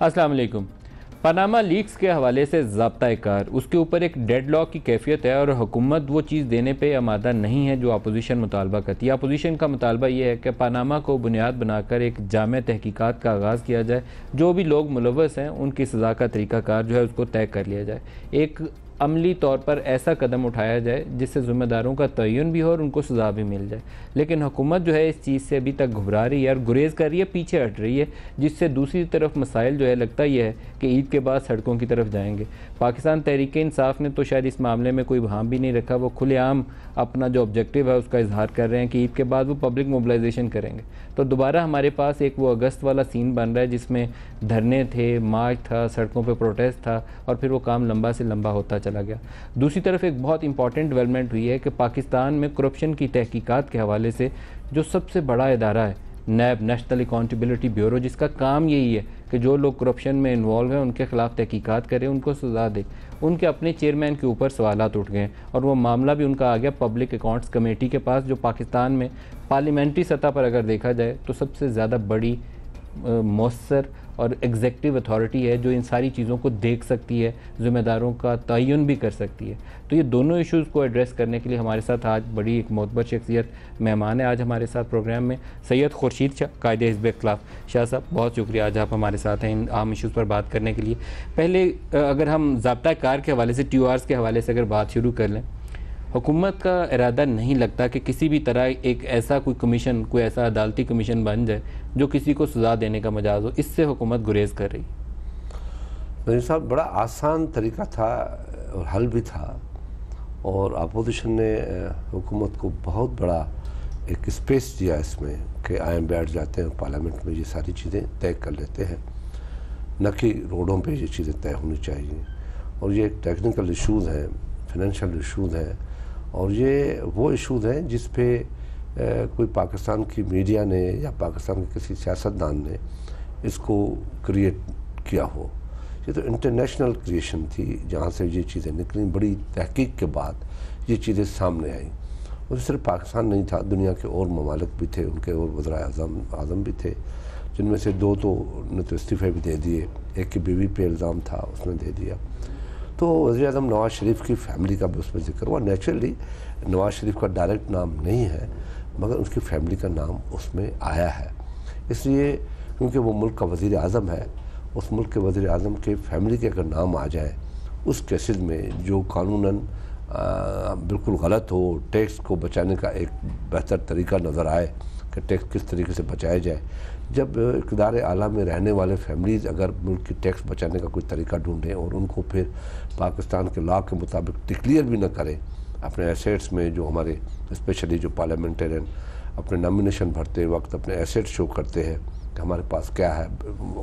अस्सलाम वालेकुम। Panama leaks के हवाले से ज़ाब्ता-ए-कार उसके ऊपर एक डेडलॉक की कैफियत है और हुकूमत वो चीज़ देने पे आमादा नहीं है जो अपोजिशन मुतालबा करती है। अपोजिशन का मुतालबा ये है कि पनामा को बुनियाद बनाकर एक जामे तहकीकात का आगाज़ किया जाए, जो भी लोग मुलव्वस हैं उनकी सज़ा का तरीक़ाकार जो है उसको तय कर लिया जाए। एक अमली तौर पर ऐसा कदम उठाया जाए जिससे ज़िम्मेदारों का तयन भी हो और उनको सज़ा भी मिल जाए। लेकिन हुकूमत जो है इस चीज़ से अभी तक घबरा रही है और गुरेज़ कर रही है, पीछे हट रही है, जिससे दूसरी तरफ मसाइल जो है लगता ही है कि ईद के बाद सड़कों की तरफ जाएंगे। पाकिस्तान तहरीक इंसाफ ने तो शायद इस मामले में कोई वहाँ भी नहीं रखा, वो खुलेआम अपना जो ऑब्जेक्टिव है उसका इजहार कर रहे हैं कि ईद के बाद वो पब्लिक मोबिलाइजेशन करेंगे। तो दोबारा हमारे पास एक वो अगस्त वाला सीन बन रहा है जिसमें धरने थे, मार्च था, सड़कों पर प्रोटेस्ट था और फिर वो काम लंबा से लंबा होता चला गया। दूसरी तरफ एक बहुत इंपॉर्टेंट डेवलपमेंट हुई है कि पाकिस्तान में करप्शन की तहकीकात के हवाले से जो सबसे बड़ा इदारा है नैब, नेशनल अकाउंटेबिलिटी ब्यूरो, जिसका काम यही है कि जो लोग करप्शन में इन्वॉल्व हैं उनके खिलाफ तहकीकात करें, उनको सज़ा दे। उनके अपने चेयरमैन के ऊपर सवालात उठ गए और वो मामला भी उनका आ गया पब्लिक अकाउंट्स कमेटी के पास, जो पाकिस्तान में पार्लियामेंट्री सतह पर अगर देखा जाए तो सबसे ज़्यादा बड़ी मौसर और एग्जेक्टिव अथॉरिटी है जो इन सारी चीज़ों को देख सकती है, ज़िम्मेदारों का तयन भी कर सकती है। तो ये दोनों इश्यूज़ को एड्रेस करने के लिए हमारे साथ आज बड़ी एक मोतबर शख्सियत मेहमान है आज हमारे साथ प्रोग्राम में, सैयद खुर्शीद शाह, कायदे हिज़्ब इख्तिलाफ। शाह साहब बहुत शुक्रिया आज आप हमारे साथ हैं इन आम इश्यूज़ पर बात करने के लिए। पहले अगर हम ज़ाब्ता-ए-कार के हवाले से, TORs के हवाले से अगर बात शुरू कर लें, हुकूमत का इरादा नहीं लगता कि किसी भी तरह एक ऐसा कोई कमीशन, कोई ऐसा अदालती कमीशन बन जाए जो किसी को सज़ा देने का मजाज हो, इससे हुकूमत गुरेज़ कर रही। मेरे साहब बड़ा आसान तरीका था और हल भी था, और अपोजिशन ने हुकूमत को बहुत बड़ा एक स्पेस दिया इसमें कि आए बैठ जाते हैं पार्लियामेंट में, ये सारी चीज़ें तय कर लेते हैं, न कि रोडों पे ये चीज़ें तय होनी चाहिए। और ये टेक्निकल इशूज़ हैं, फाइनेंशियल इशूज़ हैं, और ये वो इशूज़ हैं जिस पे कोई पाकिस्तान की मीडिया ने या पाकिस्तान के किसी सियासतदान ने इसको क्रिएट किया हो। ये तो इंटरनेशनल क्रिएशन थी जहाँ से ये चीज़ें निकली, बड़ी तहकीक के बाद ये चीज़ें सामने आई। और सिर्फ पाकिस्तान नहीं था, दुनिया के और ममालिक भी थे, उनके और वज़राए आज़म भी थे, जिनमें से दो तो ने तो इस्तीफ़े भी दे दिए, एक की बीवी पे इल्ज़ाम था उसने दे दिया। तो वज़ीर-ए-आज़म नवाज़ शरीफ की फैमिली का भी उसमें ज़िक्र हुआ। नेचुरली नवाज़ शरीफ का डायरेक्ट नाम नहीं है, मगर उसकी फैमिली का नाम उसमें आया है, इसलिए क्योंकि वो मुल्क का वज़ीर-ए-आज़म है। उस मुल्क के वज़ीर-ए-आज़म के फैमिली के अगर नाम आ जाए उस केसेस में जो कानूनन बिल्कुल गलत हो, टैक्स को बचाने का एक बेहतर तरीका नज़र आए कि टैक्स किस तरीके से बचाया जाए, जब इक़्तिदार आला में रहने वाले फैमिलीज़ अगर मुल्क की टैक्स बचाने का कोई तरीका ढूंढें और उनको फिर पाकिस्तान के लॉ के मुताबिक डिक्लेयर भी न करें अपने एसेट्स में, जो हमारे स्पेशली जो पार्लियामेंटेरियन अपने नॉमिनेशन भरते वक्त अपने एसेट शो करते हैं कि हमारे पास क्या है,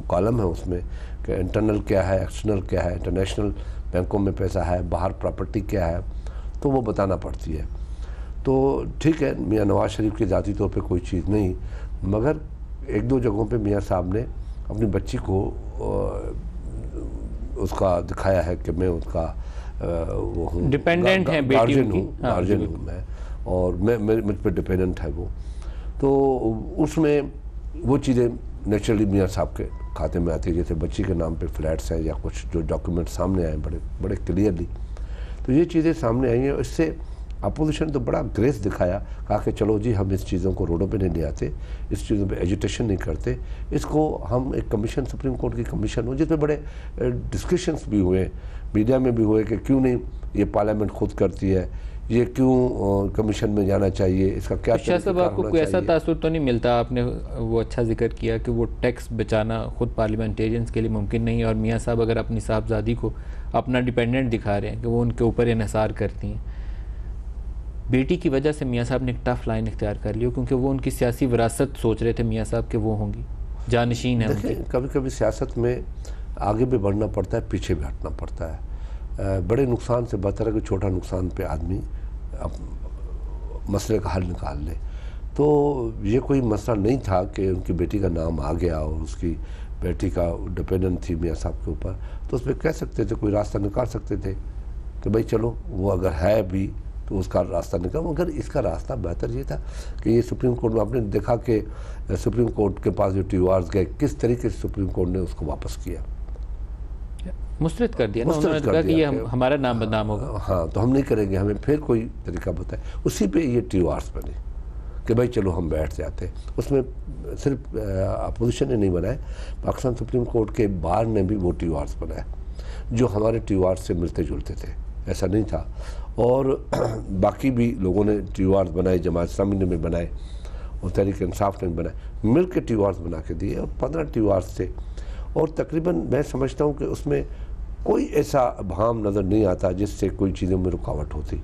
कॉलम है उसमें कि इंटरनल क्या है, एक्सटर्नल क्या है, इंटरनेशनल बैंकों में पैसा है, बाहर प्रॉपर्टी क्या है, तो वो बताना पड़ती है। तो ठीक है, मियाँ नवाज़ शरीफ की ज़ाती तौर पे कोई चीज़ नहीं, मगर एक दो जगहों पे मियाँ साहब ने अपनी बच्ची को उसका दिखाया है कि मैं उसका वो हूँ, डिपेंडेंट है, गार्जियन हूँ मैं, और मैं मुझ पर डिपेंडेंट है वो। तो उसमें वो चीज़ें नेचुरली मियाँ साहब के खाते में आती है, जैसे बच्ची के नाम पे फ्लैट्स हैं या कुछ जो डॉक्यूमेंट सामने आए बड़े बड़े क्लियरली, तो ये चीज़ें सामने आई हैं। इससे अपोजिशन ने तो बड़ा ग्रेस दिखाया, कहा कि चलो जी हम इस चीज़ों को रोडों पे नहीं ले आते, इस चीज़ों पे एजुटेशन नहीं करते, इसको हम एक कमीशन, सुप्रीम कोर्ट की कमीशन हो जिसमें बड़े डिस्कशंस भी हुए, मीडिया में भी हुए कि क्यों नहीं ये पार्लियामेंट खुद करती है, ये क्यों कमीशन में जाना चाहिए, इसका क्या शाह साहब आपको कोई ऐसा तासुर तो नहीं मिलता? आपने वो अच्छा जिक्र किया कि वो टैक्स बचाना खुद पार्लियामेंटेरियंस के लिए मुमकिन नहीं है, और मियाँ साहब अगर अपनी साहबजादी को अपना डिपेंडेंट दिखा रहे हैं कि वो उनके ऊपर इन्हिसार करती हैं, बेटी की वजह से मियाँ साहब ने एक टफ लाइन इख्तियार कर ली, क्योंकि वो उनकी सियासी विरासत सोच रहे थे मियाँ साहब के, वो होंगी जानशीन है उनकी। कभी कभी सियासत में आगे भी बढ़ना पड़ता है, पीछे भी हटना पड़ता है। बड़े नुकसान से बेहतर है कि छोटा नुकसान पे आदमी मसले का हल निकाल ले। तो ये कोई मसला नहीं था कि उनकी बेटी का नाम आ गया और उसकी बेटी का डिपेंडेंट थी मियाँ साहब के ऊपर, तो उस पर कह सकते थे, कोई रास्ता निकाल सकते थे कि भाई चलो वो अगर है भी तो उसका रास्ता निकला। मगर इसका रास्ता बेहतर ये था कि ये सुप्रीम कोर्ट में आपने देखा कि सुप्रीम कोर्ट के पास जो TORs गए, किस तरीके से सुप्रीम कोर्ट ने उसको वापस किया, मुस्तरद कर दिया ना, मुस्तरद उन्होंने कर कहा कि दिया ये हमारा नाम बदनाम होगा। हाँ, तो हम नहीं करेंगे, हमें फिर कोई तरीका बताए। उसी पे ये TORs बने कि भाई चलो हम बैठ जाते हैं। उसमें सिर्फ अपोजिशन ने नहीं बनाए, पाकिस्तान सुप्रीम कोर्ट के बार ने भी वो TORs बनाए जो हमारे TORs से मिलते जुलते थे, ऐसा नहीं था। और बाकी भी लोगों ने TORs बनाए, जमात इस्लामी ने भी बनाए और तहरीक इंसाफ ने भी बनाए, मिल के TORs बना के दिए और 15 TORs थे। और तकरीबन मैं समझता हूँ कि उसमें कोई ऐसा भाम नज़र नहीं आता जिससे कोई चीज़ों में रुकावट होती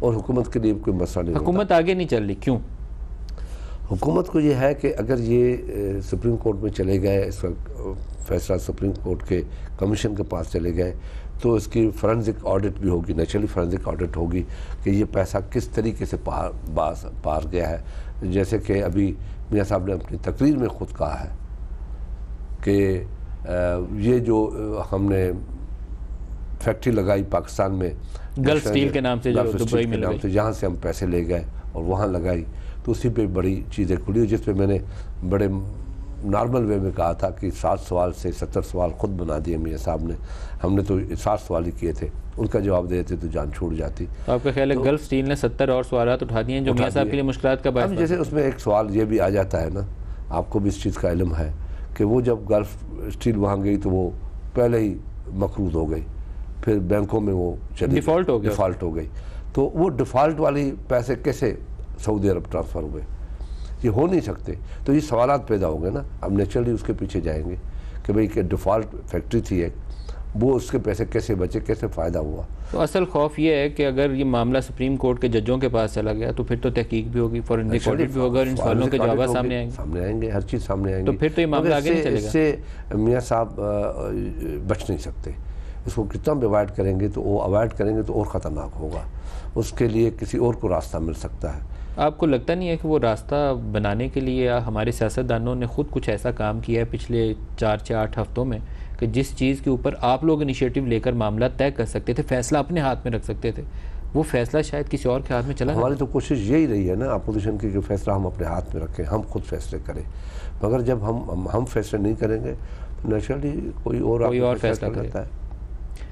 और हुकूमत के लिए कोई मसला नहीं। हुकूमत आगे नहीं चल रही, क्यों? हुकूमत को ये है कि अगर ये सुप्रीम कोर्ट में चले गए, इसका फैसला सुप्रीम कोर्ट के कमीशन के पास चले गए, तो इसकी फॉरेंसिक ऑडिट भी होगी, नेचुरली फॉरेंसिक ऑडिट होगी कि ये पैसा किस तरीके से पार गया है। जैसे कि अभी मियाँ साहब ने अपनी तकरीर में ख़ुद कहा है कि ये जो हमने फैक्ट्री लगाई पाकिस्तान में गल्फ स्टील के नाम से, जो दुबई में लगाई, जहाँ से हम पैसे ले गए और वहाँ लगाई, तो उसी पे बड़ी चीज़ें खुली, जिस पे मैंने बड़े नॉर्मल वे में कहा था कि 7 सवाल से 70 सवाल खुद बना दिए मियाँ साहब ने। हमने तो 7 सवाल ही किए थे, उनका जवाब देते तो जान छूट जाती। तो आपका ख्याल है गल्फ स्टील ने 70 और सवालात उठा दिए जो मियाँ साहब के लिए मुश्किलात का बायस? अब जैसे उसमें एक सवाल ये भी आ जाता है ना, आपको भी इस चीज़ का इल्म है कि वो जब गल्फ स्टील वहाँ गई तो वो पहले ही मकरूज हो गई, फिर बैंकों में वो डिफ़ॉल्ट हो गई। तो वो डिफ़ॉल्ट वाली पैसे कैसे सऊदी अरब ट्रांसफ़र हुए, ये हो नहीं सकते। तो ये सवालात पैदा हो गए ना, अब नेचुरली उसके पीछे जाएंगे कि भाई कि डिफ़ॉल्ट फैक्ट्री थी एक, वो उसके पैसे कैसे बचे, कैसे फ़ायदा हुआ। तो असल खौफ ये है कि अगर ये मामला सुप्रीम कोर्ट के जजों के पास चला गया तो फिर तो तहकीक भी होगी, फॉरेंसिक ऑडिट भी होगा और इन सवालों के जवाब सामने आएंगे, हर चीज़ सामने आएंगे। तो फिर तो ये मामला आगे नहीं चलेगा। इससे मियाँ साहब बच नहीं सकते, इसको कितना भी अवॉइड करेंगे तो वो अवॉइड करेंगे तो और ख़तरनाक होगा, उसके लिए किसी और को रास्ता मिल सकता है। आपको लगता नहीं है कि वो रास्ता बनाने के लिए हमारे सियासतदानों ने ख़ुद कुछ ऐसा काम किया है पिछले 4 से 8 हफ्तों में कि जिस चीज़ के ऊपर आप लोग इनिशिएटिव लेकर मामला तय कर सकते थे, फैसला अपने हाथ में रख सकते थे, वो फैसला शायद किसी और के हाथ में चला? हमारी तो कोशिश यही रही है ना अपोजिशन की कि फैसला हम अपने हाथ में रखें, हम खुद फैसले करें। मगर जब हम फैसले नहीं करेंगे तो नेचुरली कोई और फैसला करता है,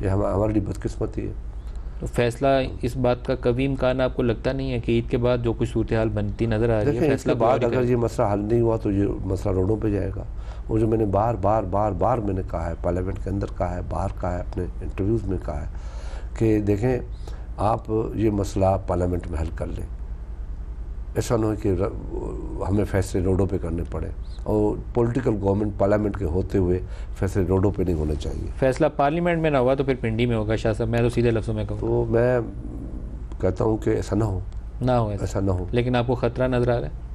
ये हमारी लिए बदकिस्मती है। तो फैसला इस बात का कभी इम्कान आपको लगता नहीं है कि ईद के बाद जो कुछ सूरत हाल बनती नज़र आ रही है, फैसला बाद अगर ये मसला हल नहीं हुआ तो ये मसला रोडों पे जाएगा। और जो मैंने बार मैंने कहा है, पार्लियामेंट के अंदर कहा है, बाहर कहा है, अपने इंटरव्यूज़ में कहा है कि देखें आप ये मसला पार्लियामेंट में हल कर लें, ऐसा ना हो कि हमें फैसले रोडों पे करने पड़े। और पॉलिटिकल गवर्नमेंट पार्लियामेंट के होते हुए फैसले रोडों पे नहीं होने चाहिए। फैसला पार्लियामेंट में ना हुआ तो फिर पिंडी में होगा शाह साहब, मैं तो सीधे लफ्ज़ों में कहूँ। तो मैं कहता हूँ कि ऐसा ना हो, ऐसा ना हो। लेकिन आपको ख़तरा नज़र आ रहा है?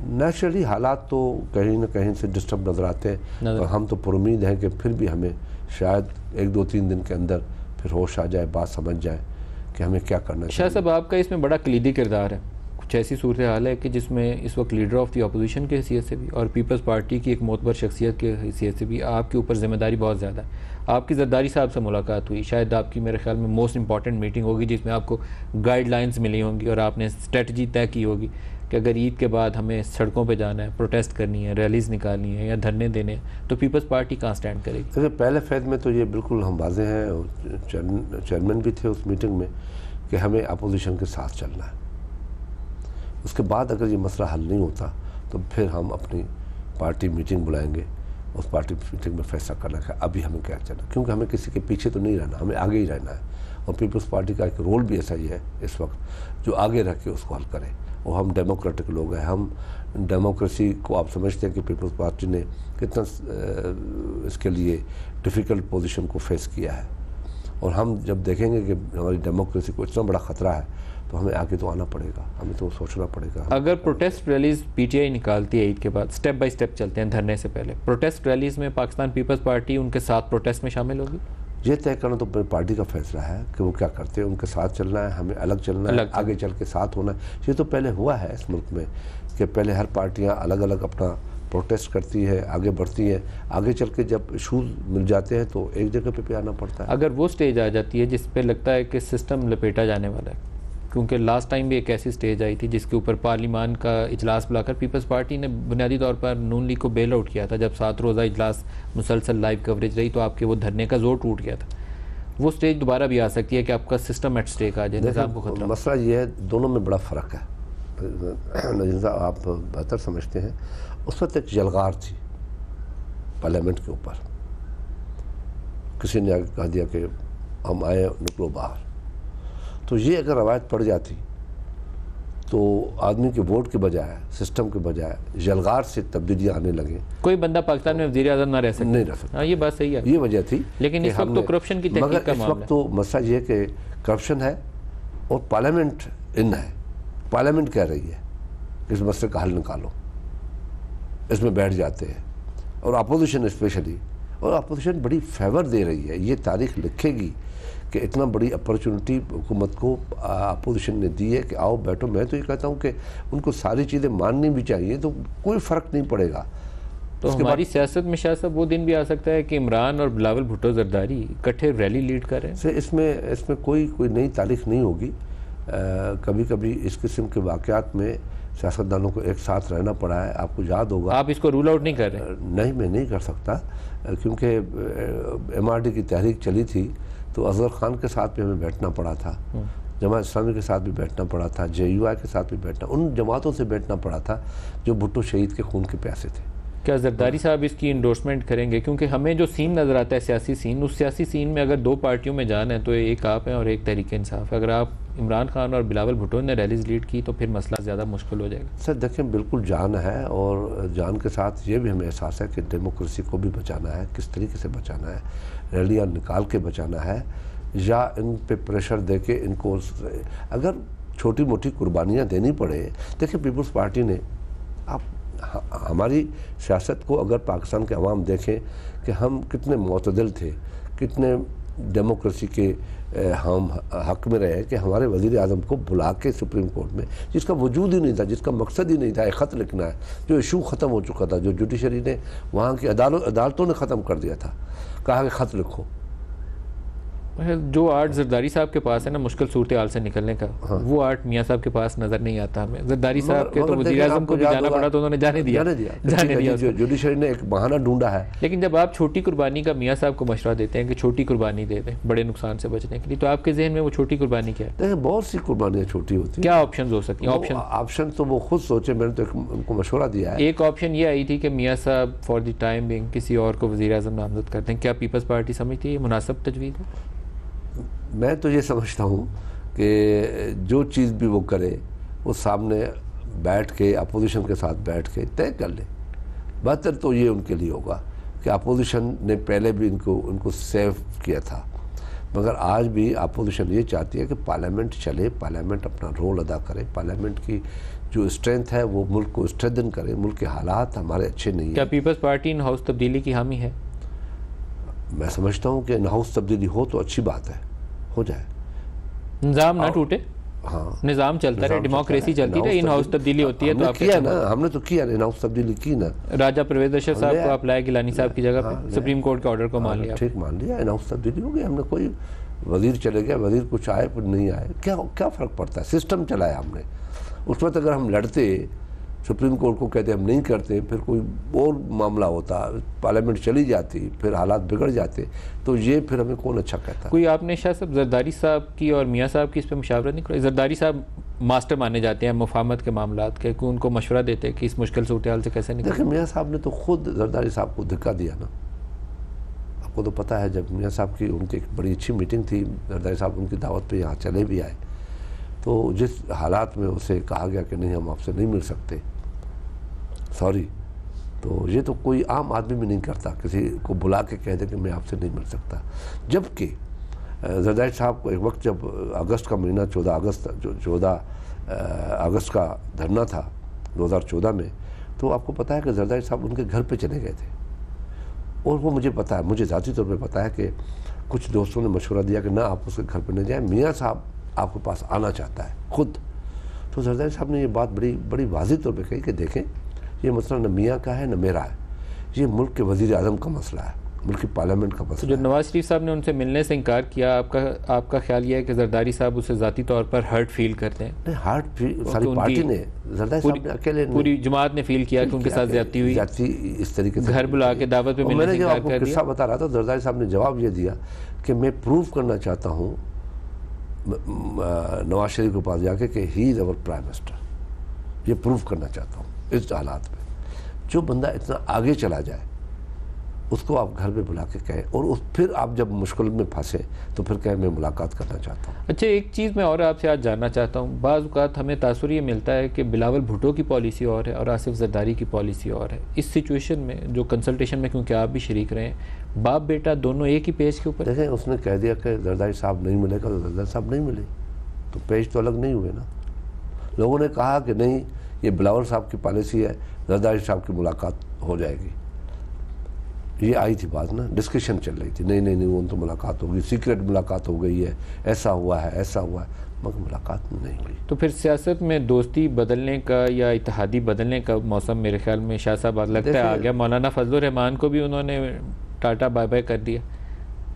नेचुरली हालात तो कहीं ना कहीं से डिस्टर्ब नज़र आते हैं और हम तो पुरुम्मीद हैं कि फिर भी हमें शायद 1-2-3 दिन के अंदर फिर होश आ जाए, बात समझ जाए कि हमें क्या करना चाहिए। शाह साहब आपका इसमें बड़ा कलीदी किरदार है। कुछ ऐसी सूरत हाल है कि जिसमें इस वक्त लीडर ऑफ दी अपोजिशन की हैसियत से भी और पीपल्स पार्टी की एक मोतबर शख्सियत की हैसियत से भी आपके ऊपर ज़िम्मेदारी बहुत ज़्यादा है। आपकी जरदारी साहब से मुलाकात हुई, शायद आपकी मेरे ख्याल में मोस्ट इंपॉर्टेंट मीटिंग होगी जिसमें आपको गाइडलाइंस मिली होंगी और आपने स्ट्रेटजी तय की होगी कि अगर ईद के बाद हमें सड़कों पे जाना है, प्रोटेस्ट करनी है, रैलीज़ निकालनी है या धरने देने हैं, तो पीपल्स पार्टी कहाँ स्टैंड करेगी? देखिए पहले फेज़ में तो ये बिल्कुल हम वाज़ेह हैं और चेयरमैन भी थे उस मीटिंग में कि हमें अपोजिशन के साथ चलना है। उसके बाद अगर ये मसला हल नहीं होता तो फिर हम अपनी पार्टी मीटिंग बुलाएंगे, उस पार्टी मीटिंग में फैसला करना है अभी हमें क्या चलना, क्योंकि हमें किसी के पीछे तो नहीं रहना, हमें आगे ही रहना है। और पीपल्स पार्टी का एक रोल भी ऐसा ही है इस वक्त जो आगे रख के उसको हल करे। और हम डेमोक्रेटिक लोग हैं, हम डेमोक्रेसी को आप समझते हैं कि पीपल्स पार्टी ने कितना इसके लिए डिफ़िकल्ट पोजीशन को फेस किया है। और हम जब देखेंगे कि हमारी डेमोक्रेसी को इतना बड़ा ख़तरा है तो हमें आगे तो आना पड़ेगा, हमें तो सोचना पड़ेगा। अगर प्रोटेस्ट रैलीज पीटीआई निकालती है ईद के बाद, स्टेप बाय स्टेप चलते हैं धरने से पहले, प्रोटेस्ट रैलीज में पाकिस्तान पीपल्स पार्टी उनके साथ प्रोटेस्ट में शामिल होगी? ये तय करना तो पार्टी का फैसला है कि वो क्या करते हैं, उनके साथ चलना है, हमें अलग चलना है, आगे चल के साथ होना है। ये तो पहले हुआ है इस मुल्क में कि पहले हर पार्टियाँ अलग अलग अपना प्रोटेस्ट करती है, आगे बढ़ती है, आगे चल के जब इशूज़ मिल जाते हैं तो एक जगह पे आना पड़ता है। अगर वो स्टेज आ जाती है जिस पे लगता है कि सिस्टम लपेटा जाने वाला है, क्योंकि लास्ट टाइम भी एक ऐसी स्टेज आई थी जिसके ऊपर पार्लिमान का इजलास बुलाकर पीपल्स पार्टी ने बुनियादी तौर पर नून लीग को बेल आउट किया था। जब 7 रोज़ा इजलास मुसलसल लाइव कवरेज रही तो आपके वो धरने का जोर टूट गया था। वो स्टेज दोबारा भी आ सकती है कि आपका सिस्टम एट स्टेक आ जाए, निज़ाम को खतरा। मसला ये है, दोनों में बड़ा फ़र्क है। नजीर साहब आप बेहतर समझते हैं, उस वक्त एक यलगार थी पार्लियामेंट के ऊपर। किसी ने आगे कह दिया कि हम आए निकलो बाहर, तो ये अगर रवायत पड़ जाती तो आदमी के वोट के बजाय, सिस्टम के बजाय यलगार से तब्दीलियाँ आने लगे। कोई बंदा पाकिस्तान में वज़ीर आज़म ना रह सकता, नहीं रह सकता। हाँ, ये बात सही है। ये वजह थी। लेकिन इस वक्त तो करप्शन की तहकीक का इस मामला वक्त तो मसला ये है कि करप्शन है और पार्लियामेंट इन है। पार्लियामेंट कह रही है इस मसले का हल निकालो, इसमें बैठ जाते हैं। और अपोजिशन स्पेशली, और अपोजिशन बड़ी फेवर दे रही है। ये तारीख लिखेगी कि इतना बड़ी अपॉर्चुनिटी हुकूमत को अपोजिशन ने दी है कि आओ बैठो। मैं तो ये कहता हूँ कि उनको सारी चीज़ें माननी भी चाहिए, तो कोई फ़र्क नहीं पड़ेगा। तो हमारी सियासत में शायद वो दिन भी आ सकता है कि इमरान और बिलावल भुट्टो जरदारी इकट्ठे रैली लीड कर रहे हैं। इसमें कोई नई तारीख नहीं होगी। कभी कभी इस किस्म के वाक़यात में सियासतदानों को एक साथ रहना पड़ा है। आपको याद होगा, आप इसको रूल आउट नहीं कर रहे? नहीं, मैं नहीं कर सकता, क्योंकि MRD की तहरीक चली थी तो अजहर खान के साथ भी हमें बैठना पड़ा था, जमात इस्लामी के साथ भी बैठना पड़ा था, JUI के साथ भी बैठना, उन जमातों से बैठना पड़ा था जो भुट्टो शहीद के खून के प्यासे थे। क्या जरदारी साहब इसकी इंडोर्समेंट करेंगे? क्योंकि हमें जो सीन नज़र आता है सियासी सीन, उस सियासी सीन में अगर दो पार्टियों में जान है तो एक आप हैं और एक तहरीक इंसाफ है। अगर आप इमरान खान और बिलावल भुट्टो ने रैलीज लीड की तो फिर मसला ज़्यादा मुश्किल हो जाएगा। सर देखें, बिल्कुल जान है, और जान के साथ ये भी हमें एहसास है कि डेमोक्रेसी को भी बचाना है। किस तरीके से बचाना है? रैलियाँ निकाल के बचाना है या इन पे प्रेशर दे के इनको, अगर छोटी मोटी कुर्बानियाँ देनी पड़े। देखिए, पीपल्स पार्टी ने, आप हमारी सियासत को अगर पाकिस्तान के अवाम देखें कि हम कितने मुतदिल थे, कितने डेमोक्रेसी के हम हक में रहे कि हमारे वज़ीर आज़म को बुला के सुप्रीम कोर्ट में, जिसका वजूद ही नहीं था, जिसका मकसद ही नहीं था, एक ख़त लिखना है, जो इशू ख़त्म हो चुका था, जो जुडिशरी ने, वहाँ की अदालतों ने ख़त्म कर दिया था, कहा कि ख़त लिखो। जो आर्ट जरदारी साहब के पास है ना मुश्किल सूरत हाल से निकलने का, हाँ। वो आर्ट मियाँ साहब के पास नजर नहीं आता हमें। जरदारी साहब के तो वज़ीर आज़म को भी जाना पड़ा तो उन्होंने जाने दिया। जुडिशरी ने एक बहाना ढूंढा है। लेकिन जब आप छोटी कुर्बानी का मियाँ साहब को मशवरा देते हैं कि छोटी कुर्बानी दे दें बड़े नुकसान से बचने के लिए, तो आपके जहन में वो छोटी कुर्बानी क्या है? देखिए, बहुत सी कुर्बानियाँ छोटी होती हैं। क्या ऑप्शन हो सकती हैं? ऑप्शन तो वो खुद सोचे, मैंने तो उनको मशवरा दिया है। एक ऑप्शन ये आई थी कि मियाँ साहब फॉर द टाइम बिंग किसी और को वज़ीर आज़म नामजद करते हैं। क्या पीपल्स पार्टी समझती है ये मुनासिब तजवीज़ है? मैं तो ये समझता हूँ कि जो चीज़ भी वो करे वो सामने बैठ के, अपोजिशन के साथ बैठ के तय कर ले। बेहतर तो ये उनके लिए होगा कि अपोजिशन ने पहले भी उनको सेव किया था, मगर आज भी अपोजिशन ये चाहती है कि पार्लियामेंट चले, पार्लियामेंट अपना रोल अदा करे, पार्लियामेंट की जो स्ट्रेंथ है वो मुल्क को स्ट्रेंथन करे। मुल्क के हालात हमारे अच्छे नहीं हैं। क्या पीपल्स पार्टी इन हाउस तब्दीली की हामी है? मैं समझता हूँ कि इन हाउस तब्दीली हो तो अच्छी बात है, हो जाए, निज़ाम ना टूटे। हाँ, निज़ाम चलता रहे, डेमोक्रेसी चलती रहे, इन हाउस तब्दीली होती है तो आप किया ना, हमने तो किया, इन हाउस तब्दीली की ना। राजा परवेज अशरफ साहब को अप्लाई गिलानी साहब की जगह पे सुप्रीम कोर्ट के ऑर्डर को मान लिया, ठीक मान लिया, इन हाउस तब्दीली हो गई। हमने कोई वजीर चले गया, वजीर कुछ आए कुछ नहीं आए, क्या फ़र्क पड़ता है? सिस्टम चलाया हमने। उस वक्त अगर हम लड़ते, सुप्रीम कोर्ट को कहते हम नहीं करते, फिर कोई और मामला होता, पार्लियामेंट चली जाती, फिर हालात बिगड़ जाते, तो ये फिर हमें कौन अच्छा कहता? कोई आपने शाह साहब जरदारी साहब की और मियाँ साहब की इस पर मुशावरत नहीं करी? जरदारी साहब मास्टर माने जाते हैं मुफाहमत के मामलात के, उनको मशवरा देते हैं कि इस मुश्किल सूरत हाल से कैसे निकलें। देखिए, मियाँ साहब ने तो खुद जरदारी साहब को धक्का दिया ना। आपको तो पता है, जब मियाँ साहब की उनकी एक बड़ी अच्छी मीटिंग थी, जरदारी साहब उनकी दावत पे यहाँ चले भी आए, तो जिस हालात में उसे कहा गया कि नहीं हम आपसे नहीं मिल सकते, सॉरी, तो ये तो कोई आम आदमी भी नहीं करता, किसी को बुला के कह दे कि मैं आपसे नहीं मिल सकता। जबकि जरदारी साहब को एक वक्त, जब अगस्त का महीना 14 अगस्त का धरना था 2014 में, तो आपको पता है कि जरदारी साहब उनके घर पे चले गए थे। और वो मुझे पता है, मुझे ज़ाती तौर पे पता है कि कुछ दोस्तों ने मशवरा दिया कि ना आप उसके घर पे न जाएं, मियाँ साहब आपके पास आना चाहता है खुद। तो जरदारी साहब ने ये बात बड़ी वाज़ेह तौर पे कही कि देखें, ये मसला न मियाँ का है न मेरा है, ये मुल्क के वज़ीर आज़म का मसला है। मुल्क की पार्लियामेंट का तो मसला जो है। नवाज शरीफ साहब ने उनसे मिलने से इनकार किया, आपका ख्याल ये है कि जरदारी साहब उसे ज़ाती तौर पर हर्ट फील करते हैं? नहीं, हार्ट सारी उनकी पार्टी ने, जरदारी साहब ने अकेले नहीं, पूरी जमात ने फील किया कि उनके साथ ज्यादती हुई, जाती इस तरीके से घर बुला के दावत पे मिलने मैंने से जब इनकार आपको कर किस्सा दिया। बता रहा था, जरदारी साहब ने जवाब ये दिया कि मैं प्रूव करना चाहता हूँ नवाज शरीफ के पास जाके कि he is our prime minister, ये प्रूव करना चाहता हूँ इस हालात में। जो बंदा इतना आगे चला जाए उसको आप घर पे बुला के कहें, और फिर आप जब मुश्किल में फंसे तो फिर कहें मैं मुलाकात करना चाहता हूँ। अच्छा, एक चीज़ मैं और आपसे आज जानना चाहता हूँ। बाज़ औक़ात हमें तासुर ये मिलता है कि बिलावल भुट्टो की पॉलिसी और है और आसिफ जरदारी की पॉलिसी और है। इस सिचुएशन में जो कंसल्टेशन में, क्योंकि आप भी शरीक रहे हैं, बाप बेटा दोनों एक ही पेज के ऊपर। देखें, उसने कह दिया कि जरदारी साहब नहीं मिलेगा, तो जरदारी साहब नहीं मिले, तो पेज तो अलग नहीं हुए ना। लोगों ने कहा कि नहीं, ये बिलावल साहब की पॉलिसी है, जरदारी साहब की मुलाकात हो जाएगी। ये आई थी बात ना, डिस्कशन चल रही थी, नहीं नहीं नहीं वो तो मुलाकात होगी, सीक्रेट मुलाकात हो गई है, ऐसा हुआ है ऐसा हुआ है, मगर मुलाकात नहीं हुई। तो फिर सियासत में दोस्ती बदलने का या इत्तेहादी बदलने का मौसम मेरे ख्याल में शाह साहब लगता है आ गया। मौलाना फजलुर रहमान को भी उन्होंने टाटा बाय बाय कर दिया।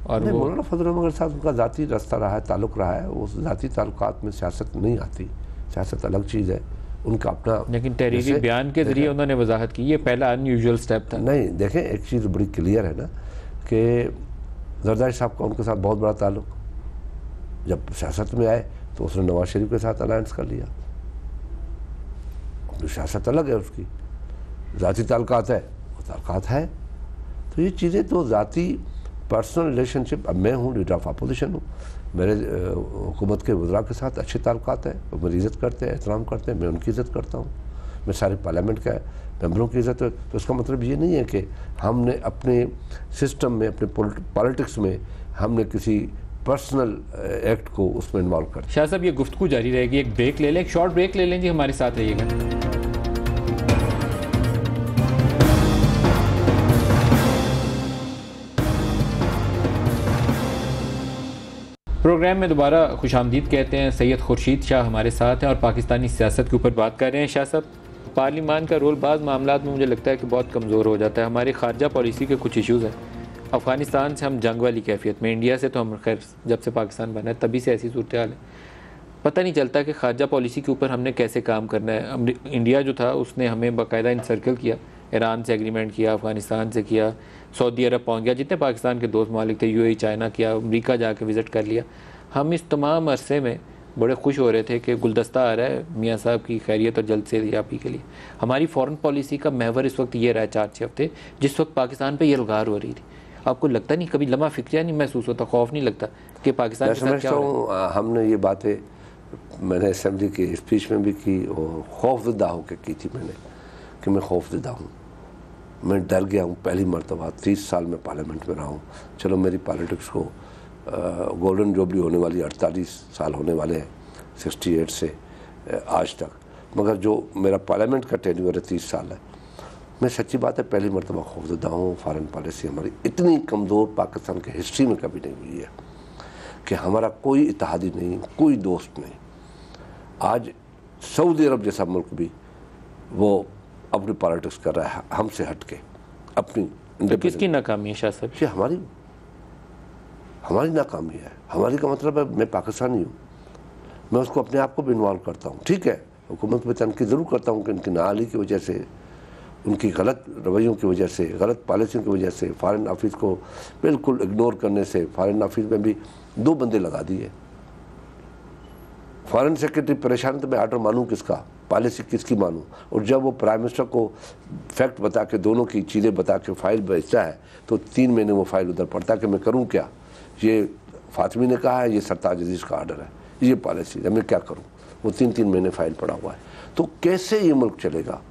और वो मौलाना फजलुर रहमान के साथ उनका ज़ाती रास्ता रहा है, ताल्लुक़ रहा है, उस ज़ाती ताल्लुकात में सियासत नहीं आती, सियासत अलग चीज़ है उनका अपना। लेकिन तहरीरी बयान के ज़रिए उन्होंने वजाहत की, ये पहला अनयूजुअल स्टेप था। नहीं, देखें एक चीज़ बड़ी क्लियर है ना कि जरदारी साहब का उनके साथ बहुत बड़ा ताल्लुक, जब सियासत में आए तो उसने नवाज शरीफ के साथ अलायंस कर लिया। तो सियासत अलग है उसकी, ज़ाती ताल्लुकात है वो ताल्लुकात है। तो ये चीज़ें तो ज़ाती पर्सनल रिलेशनशिप। अब मैं हूँ लीडर ऑफ अपोजिशन हूँ, मेरे हुकूमत के वज़रा के साथ अच्छे ताल्लुकात हैं, वो मेरी इज़्ज़त करते हैं, एहतराम करते हैं, मैं उनकी इज़्ज़त करता हूँ, मैं सारे पार्लियामेंट का मेंबरों की इज़्ज़त। तो इसका मतलब ये नहीं है कि हमने अपने सिस्टम में, अपने पॉलिटिक्स में हमने किसी पर्सनल एक्ट को उसमें इन्वॉल्व कर। शाह साहब, ये गुफ्तगू जारी रहेगी, एक ब्रेक ले लें, एक शॉर्ट ब्रेक ले लें जी, हमारे साथ रहिएगा। प्रोग्राम में दोबारा खुशामदीद कहते हैं। सैयद खुर्शीद शाह हमारे साथ हैं और पाकिस्तानी सियासत के ऊपर बात कर रहे हैं। शाह साहब, पार्लियामान का रोल बाज़ मामलात में मुझे लगता है कि बहुत कमज़ोर हो जाता है। हमारी खारजा पॉलिसी के कुछ इश्यूज़ हैं। अफ़गानिस्तान से हम जंग वाली कैफियत में, इंडिया से तो हम खैर जब से पाकिस्तान बना है तभी से ऐसी सूरत हाल है। पता नहीं चलता कि खारजा पॉलिसी के ऊपर हमने कैसे काम करना है। इंडिया जो था उसने हमें बाकायदा इनसर्कल किया, ईरान से एग्रीमेंट किया, अफ़गानिस्तान से किया, सऊदी अरब पहुंच गया, जितने पाकिस्तान के दोस्त मालिक थे, यूएई, चाइना किया, अमेरिका जाके विज़िट कर लिया। हम इस तमाम अरसे में बड़े खुश हो रहे थे कि गुलदस्ता आ रहा है मियाँ साहब की खैरियत और जल्द से यापी के लिए। हमारी फ़ॉरेन पॉलिसी का महवर इस वक्त ये रहा है 4-6 हफ्ते, जिस वक्त पाकिस्तान पर यलगार हो रही थी। आपको लगता नहीं, कभी लम्हा फिक्रिया नहीं महसूस होता, खौफ नहीं लगता कि पाकिस्तान के साथ क्या हो रहा है? हमने ये बातें मैंने असेंबली की स्पीच में भी की और खौफजदा होकर की थी मैंने, कि मैं खौफजदा हूँ, मैं डर गया हूँ। पहली मरतबा 30 साल में पार्लियामेंट में रहा हूँ। चलो मेरी पॉलिटिक्स को गोल्डन जुबली होने वाली 48 साल होने वाले हैं 68 से आज तक, मगर जो मेरा पार्लियामेंट का टेन्योर है 30 साल है। मैं सच्ची बात है पहली मरतबा खौफजदा हूँ। फॉरेन पॉलिसी हमारी इतनी कमज़ोर पाकिस्तान के हिस्ट्री में कभी नहीं हुई है कि हमारा कोई इत्तेहादी नहीं, कोई दोस्त नहीं। आज सऊदी अरब जैसा मुल्क भी वो अपनी पॉलिटिक्स कर रहा है हमसे हट के अपनी। तो किसकी नाकामी है शाह साहब? ये हमारी नाकामी है। हमारी का मतलब है मैं पाकिस्तानी हूँ, मैं उसको अपने आप को भी इन्वॉल्व करता हूँ। ठीक है, हुकूमत पर तनकीद ज़रूर करता हूँ कि इनकी नाअहली की वजह से, उनकी गलत रवैयों की वजह से, गलत पॉलिसियों की वजह से, फॉरेन ऑफिस को बिल्कुल इग्नोर करने से, फॉरेन ऑफिस में भी 2 बंदे लगा दिए। फॉरेन सेक्रेटरी परेशान, तो मैं आर्डर मानूँ किसका, पॉलिसी किसकी मानूँ? और जब वो प्राइम मिनिस्टर को फैक्ट बता के, दोनों की चीज़ें बता के फाइल भेजता है तो 3 महीने वो फाइल उधर पड़ता है कि मैं करूँ क्या, ये फातिमी ने कहा है, ये सरताज अजीज़ का आर्डर है, ये पॉलिसी है, मैं क्या करूँ? वो 3-3 महीने फाइल पड़ा हुआ है। तो कैसे ये मुल्क चलेगा?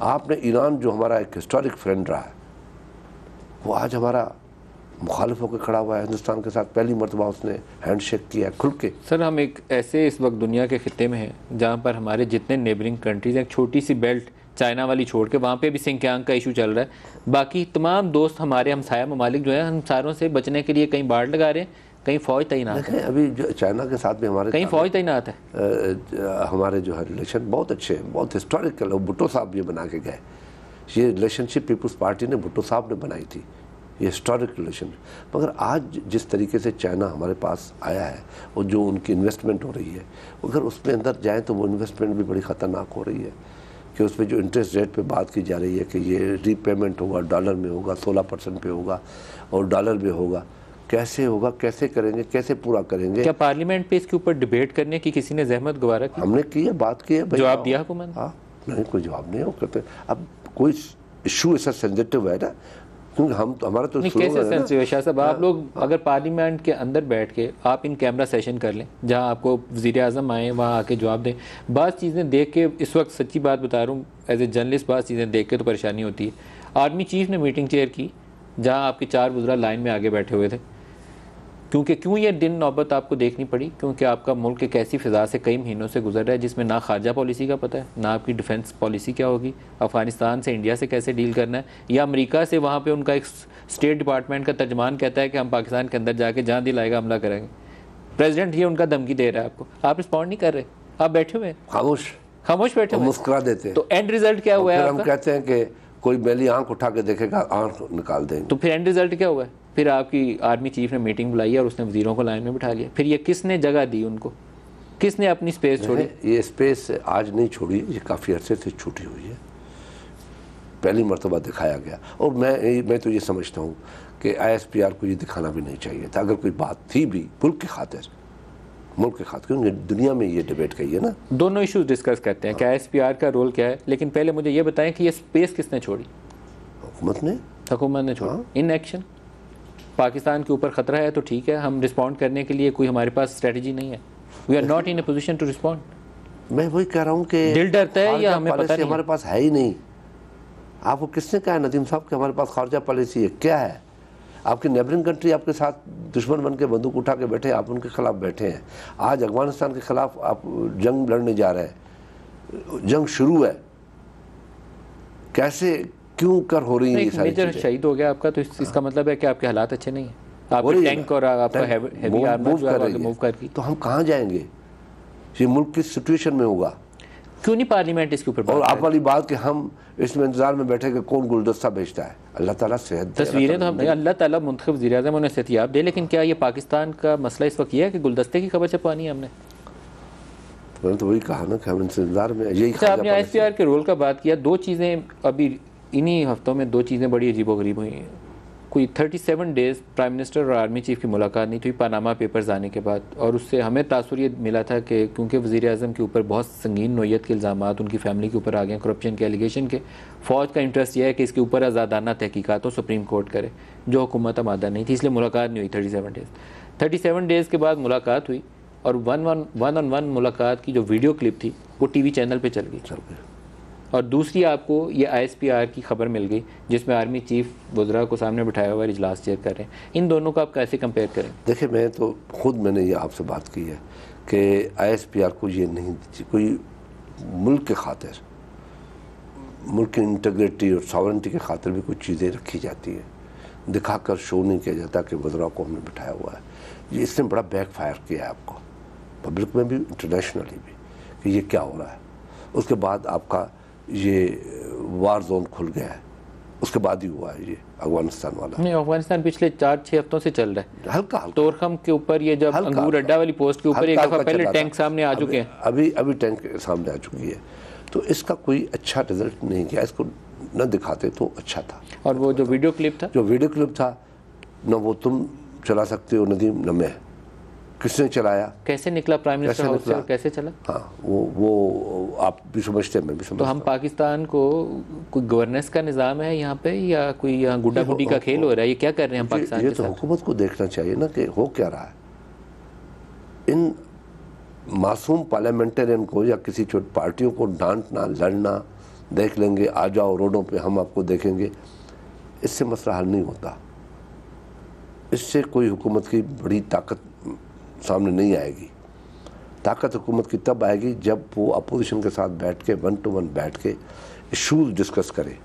आपने ईरान जो हमारा एक हिस्टोरिक फ्रेंड रहा है, वो आज हमारा मुखालिफ होकर खड़ा हुआ है हिंदुस्तान के साथ। पहली मरतबा उसने हैंड शेक किया खुल के। सर, हम एक ऐसे इस वक्त दुनिया के खित्ते में हैं जहाँ पर हमारे जितने नेबरिंग कंट्रीज़, एक छोटी सी बेल्ट चाइना वाली छोड़ के, वहाँ पे भी सिंकियांग का इशू चल रहा है। बाकी तमाम दोस्त हमारे हमसाया ममालिक जो हैं, हम सारों से बचने के लिए कहीं बाढ़ लगा रहे हैं, कहीं फ़ौज तैनात है। अभी जो चाइना के साथ भी हमारे कहीं फ़ौज तैनात है। हमारे जो है रिलेशन बहुत अच्छे हैं, बहुत हिस्टोरिकल। भुट्टो साहब ये बना के गए, ये रिलेशनशिप पीपल्स पार्टी ने, भुट्टो साहब ने बनाई थी। ये हिस्टोरिक रिलेशन। मगर आज जिस तरीके से चाइना हमारे पास आया है और जो उनकी इन्वेस्टमेंट हो रही है, अगर उसमें अंदर जाएँ तो वो इन्वेस्टमेंट भी बड़ी ख़तरनाक हो रही है कि उस पर जो इंटरेस्ट रेट पे बात की जा रही है कि ये रीपेमेंट होगा, डॉलर में होगा, 16% पे होगा और डॉलर में होगा। कैसे होगा, कैसे करेंगे, कैसे पूरा करेंगे? क्या पार्लियामेंट पे इसके ऊपर डिबेट करने की किसी ने जहमत गवारा की? हमने की है, बात की है। जवाब दिया हुकूमत? हाँ, नहीं कोई जवाब नहीं है। वो कहते अब कोई इशू ऐसा सेंसिटिव है ना, क्योंकि हम तो हमारा तो कैसे सेंसिटिव है शाह साहब? आप लोग अगर पार्लियामेंट के अंदर बैठ के आप इन कैमरा सेशन कर लें जहां आपको वज़ीर आज़म आए वहां आके जवाब दें, बात चीज़ें देख के, इस वक्त सच्ची बात बता रहा हूँ एज ए जर्नलिस्ट, बात चीज़ें देख के तो परेशानी होती है। आर्मी चीफ ने मीटिंग चेयर की जहाँ आपके 4 वज़रा लाइन में आगे बैठे हुए थे, क्यों ये दिन नौबत आपको देखनी पड़ी? क्योंकि आपका मुल्क एक ऐसी फ़िज़ा से कई महीनों से गुजर रहा है जिसमें ना खारजा पॉलिसी का पता है, ना आपकी डिफेंस पॉलिसी क्या होगी, अफ़गानिस्तान से इंडिया से कैसे डील करना है, या अमेरिका से वहाँ पे उनका एक स्टेट डिपार्टमेंट का तर्जमान कहता है कि हम पाकिस्तान के अंदर जाके जहाँ दिल आएगा हमला करेंगे। प्रेसिडेंट ये उनका धमकी दे रहा है आपको, आप रिस्पॉन्ड नहीं कर रहे, आप बैठे हुए खामोश बैठे हुए, मुस्कुरा देते हैं। तो एंड रिजल्ट क्या हुआ है? हम कहते हैं कि कोई मैली आंख उठा के देखेगा, आंख निकाल देंगे। तो फिर एंड रिजल्ट क्या हुआ है? फिर आपकी आर्मी चीफ ने मीटिंग बुलाई और उसने वजीरों को लाइन में बिठा लिया। फिर ये किसने जगह दी उनको? किसने अपनी स्पेस छोड़ी? ये स्पेस आज नहीं छोड़ी, ये काफ़ी अरसे से छूटी हुई है, पहली मरतबा दिखाया गया। और मैं तो ये समझता हूँ कि ISPR को ये दिखाना भी नहीं चाहिए था, अगर कोई बात थी भी मुल्क की खातिर, क्योंकि दुनिया में ये डिबेट कही है ना। दोनों इश्यूज डिस्कस करते हैं कि ISPR का रोल क्या है, लेकिन पहले मुझे ये बताएं कि ये स्पेस किसने छोड़ी? हुकूमत ने छोड़ी। इन एक्शन पाकिस्तान के ऊपर ख़तरा है तो ठीक है, हम रिस्पॉन्ड करने के लिए कोई हमारे पास स्ट्रेटजी नहीं है, we are not in a position to respond. मैं वही कह रहा हूँ कि दिल डरता है या हमें पता नहीं? हमारे पास है ही नहीं। आपको किसने कहा नदीम साहब कि हमारे पास खारजा पॉलिसी है? क्या है? आपकी नेबरिंग कंट्री आपके साथ दुश्मन बन के बंदूक उठा के बैठे, आप उनके खिलाफ बैठे हैं। आज अफगानिस्तान के खिलाफ आप जंग लड़ने जा रहे हैं, जंग शुरू है, कैसे क्यों कर हो रही है ये सारी चीजें? शहीद हो गया आपका, तो इसका मतलब है कि आपके हालात अच्छे नहीं है, आपके टैंक और आपका हेवी आर्मर मूव कर रही, तो हम कहाँ जाएंगे? ये मुल्क किस सिचुएशन में होगा? क्यों नहीं पार्लियामेंट इसके ऊपर? और आप वाली बात कि हम इसमें इंतजार में बैठे कि कौन गुलदस्ता भेजता है। अल्लाह ताला सेहत दे, तस्वीरें तो हम अल्लाह ताला मुंतखब वज़ीर आज़म उन्हें सेहतियाब दे, लेकिन क्या ये पाकिस्तान का मसला इस वक्त ये है कि गुलदस्ते की खबर छपवानी है हमने? मैंने तो वही कहा ना कि हम इंतजार में यही। आपने ISPR के रोल का बात किया, दो चीज़ें अभी इन्हीं हफ्तों में, दो चीज़ें बड़ी अजीबोगरीब हुई हैं। कोई 37 डेज़ प्राइम मिनिस्टर और आर्मी चीफ की मुलाकात नहीं थी पनामा पेपर्स आने के बाद, और उससे हमें तासुर ये मिला था कि क्योंकि वज़ीर आज़म के ऊपर बहुत संगीन नोयत के इल्ज़ामात उनकी फैमिली के ऊपर आ गए, करप्शन के एलिगेशन के, फ़ौज का इंटरेस्ट यह है कि इसके ऊपर आज़ादाना तहकीकात हो, सुप्रीम कोर्ट करे, जो हुकूमत आमादा नहीं थी, इसलिए मुलाकात नहीं हुई 37 डेज़ के बाद मुलाकात हुई, और वन ऑन वन मुलाकात की जो वीडियो क्लिप थी वो TV चैनल पर चल गई। और दूसरी आपको ये ISPR की खबर मिल गई जिसमें आर्मी चीफ वज़रा को सामने बिठाया हुआ इजलास चेयर कर रहे हैं। इन दोनों को आप कैसे कंपेयर करें? देखिए, मैं तो मैंने ये आपसे बात की है कि ISPR को ये नहीं, कोई मुल्क के खातिर, मुल्क की इंटीग्रिटी और सॉवरेंटी के खातिर भी कुछ चीज़ें रखी जाती है, दिखाकर शो नहीं किया जाता कि वज़रा को हमने बिठाया हुआ है। ये इसने बड़ा बैक फायर किया है आपको, पब्लिक में भी, इंटरनेशनली भी, कि ये क्या हो रहा है। उसके बाद आपका ये वार जोन खुल गया है, उसके बाद ही हुआ है ये अफगानिस्तान वाला। नहीं, अफगानिस्तान पिछले 4-6 हफ्तों से चल रहा है। हल्का तोरखम के ऊपर ये जब अंगूर अड्डा वाली पोस्ट के ऊपर एक दफा पहले टैंक सामने आ चुके हैं, अभी टैंक सामने आ चुकी है, तो इसका कोई अच्छा रिजल्ट नहीं किया। इसको न दिखाते तो अच्छा था। और वो जो वीडियो क्लिप था न वो तुम चला सकते हो नदीम, न मैं। किसने चलाया, कैसे निकला प्राइम मिनिस्टर हाउस से, कैसे चला? हाँ, वो आप भी समझते हैं, मैं भी समझता हूँ। तो हम पाकिस्तान को कोई गवर्नेंस का निज़ाम है यहाँ पे, या कोई यहाँ गुड्डा गुड्डी का खेल हो रहा है? ये क्या कर रहे हैं हम पाकिस्तान? ये तो हुकूमत को देखना चाहिए ना कि हो क्या रहा है। इन मासूम पार्लियामेंटेरियन को या किसी छोटी पार्टियों को डांटना, लड़ना, देख लेंगे, आ जाओ रोडों पे, हम आपको देखेंगे, इससे मसला हल नहीं होता। इससे कोई हुकूमत की बड़ी ताकत सामने नहीं आएगी। ताकत हुकूमत की तब आएगी जब वो अपोजिशन के साथ बैठ के 1 to 1 बैठ के इशूज़ डिस्कस करे,